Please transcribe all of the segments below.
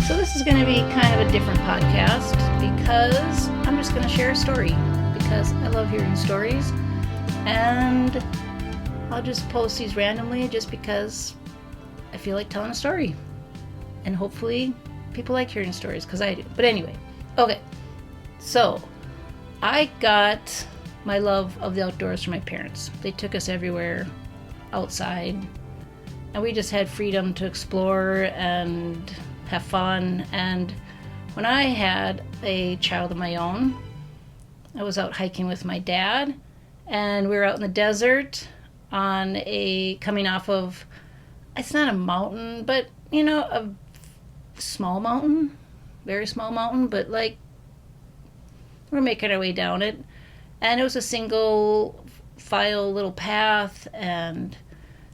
So this is going to be kind of a different podcast because I'm just going to share a story because I love hearing stories, and I'll just post these randomly just because I feel like telling a story, and hopefully people like hearing stories because I do. But anyway, okay, so I got my love of the outdoors from my parents. They took us everywhere outside, and we just had freedom to explore and have fun. And when I had a child of my own, I was out hiking with my dad, and we were out in the desert on coming off of, it's not a mountain, but a small mountain, very small mountain, but like we're making our way down it, and it was a single file little path, and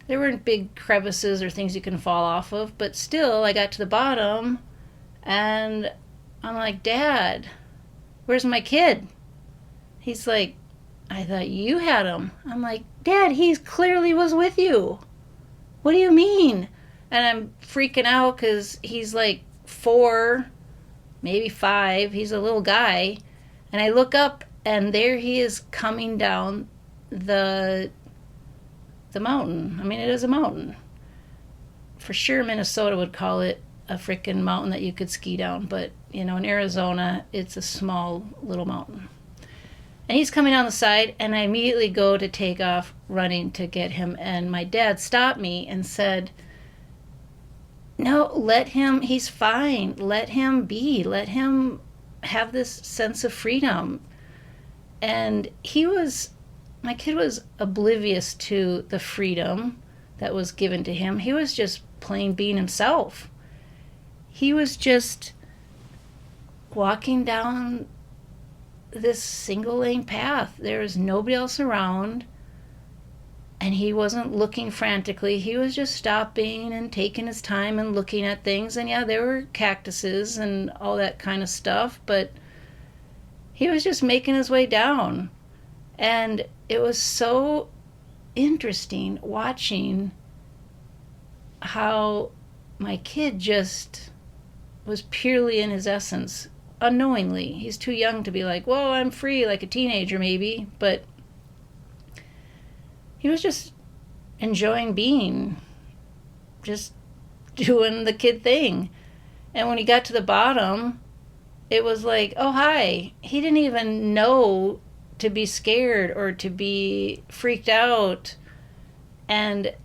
there weren't big crevices or things you can fall off of, but still I got to the bottom and I'm like, Dad, where's my kid? He's like, I thought you had him. I'm like, Dad, he clearly was with you. What do you mean? And I'm freaking out because he's like 4, maybe 5. He's a little guy. And I look up and there he is coming down the mountain. I mean, it is a mountain. For sure, Minnesota would call it a freaking mountain that you could ski down. But, in Arizona, it's a small little mountain. And he's coming down the side, and I immediately go to take off running to get him. And my dad stopped me and said, no, let him, he's fine. Let him be. Let him have this sense of freedom. And my kid was oblivious to the freedom that was given to him. He was just plain being himself. He was just walking down this single lane path. There was nobody else around, and he wasn't looking frantically. He was just stopping and taking his time and looking at things. And yeah, there were cactuses and all that kind of stuff, but he was just making his way down. And it was so interesting watching how my kid just was purely in his essence, unknowingly. He's too young to be like, whoa, I'm free, like a teenager maybe, but he was just enjoying being, just doing the kid thing. And when he got to the bottom, it was like, oh, hi. He didn't even know to be scared or to be freaked out. And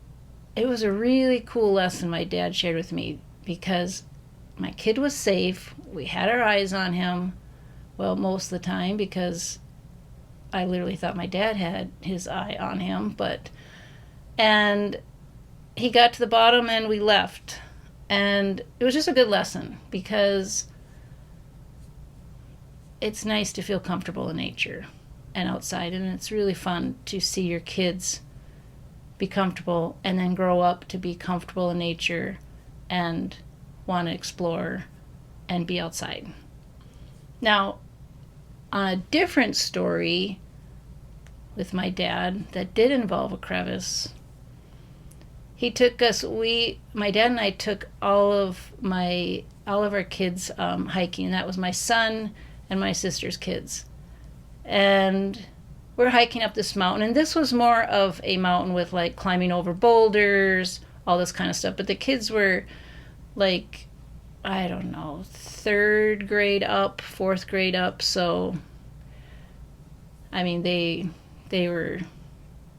it was a really cool lesson my dad shared with me, because my kid was safe. We had our eyes on him, well, most of the time, because I literally thought my dad had his eye on him. And he got to the bottom and we left. And it was just a good lesson, because it's nice to feel comfortable in nature and outside, and it's really fun to see your kids be comfortable and then grow up to be comfortable in nature and want to explore and be outside. Now, on a different story with my dad that did involve a crevice, he took us, my dad and I took all of our kids hiking. That was my son and my sister's kids. And we're hiking up this mountain, and this was more of a mountain with like climbing over boulders, all this kind of stuff. But the kids were like, I don't know, 3rd grade up, 4th grade up. So, I mean, they were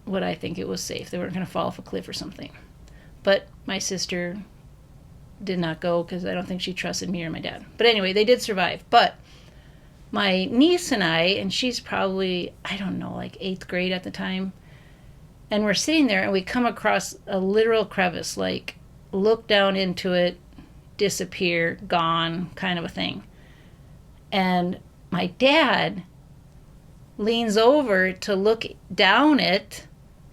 what I think it was safe. They weren't going to fall off a cliff or something. But my sister did not go because I don't think she trusted me or my dad. But anyway, they did survive. But my niece and I, and she's probably, I don't know, like 8th grade at the time, and we're sitting there and we come across a literal crevice, like look down into it, disappear, gone, kind of a thing. And my dad leans over to look down it,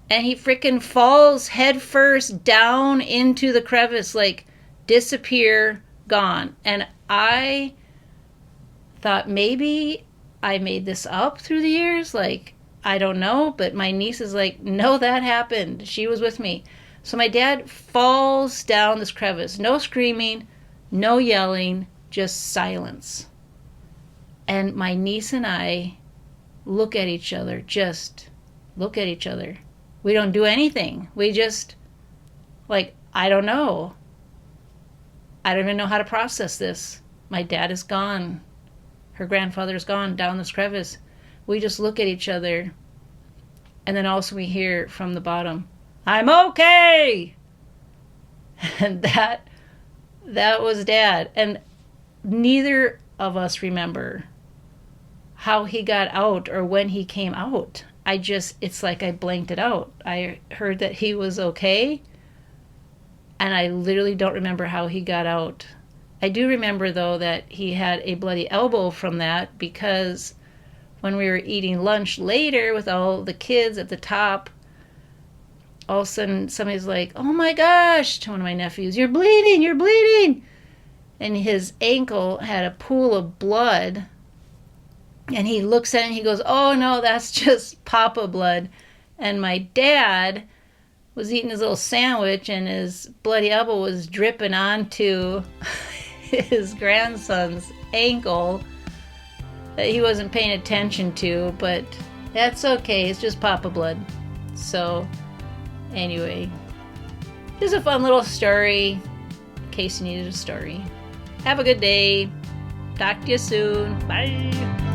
and he freaking falls head first down into the crevice, like disappear, gone. And I thought maybe I made this up through the years, like I don't know, but my niece is like, no, that happened. She was with me. So my dad falls down this crevice, no screaming, No yelling, just silence. And my niece and I look at each other, just look at each other. We don't do anything. We just, like, I don't know. I don't even know how to process this. My dad is gone. Her grandfather's gone down this crevice. We just look at each other. And then also we hear from the bottom, I'm okay! And that was Dad. And neither of us remember how he got out or when he came out. It's like I blanked it out. I heard that he was okay, and I literally don't remember how he got out. I do remember, though, that he had a bloody elbow from that, because when we were eating lunch later with all the kids at the top, all of a sudden somebody's like, oh my gosh, to one of my nephews, you're bleeding, you're bleeding. And his ankle had a pool of blood. And he looks at it and he goes, oh no, that's just Papa blood. And my dad was eating his little sandwich and his bloody elbow was dripping onto his grandson's ankle that he wasn't paying attention to, but that's okay, it's just Papa blood. So anyway, just a fun little story in case you needed a story. Have a good day. Talk to you soon. Bye.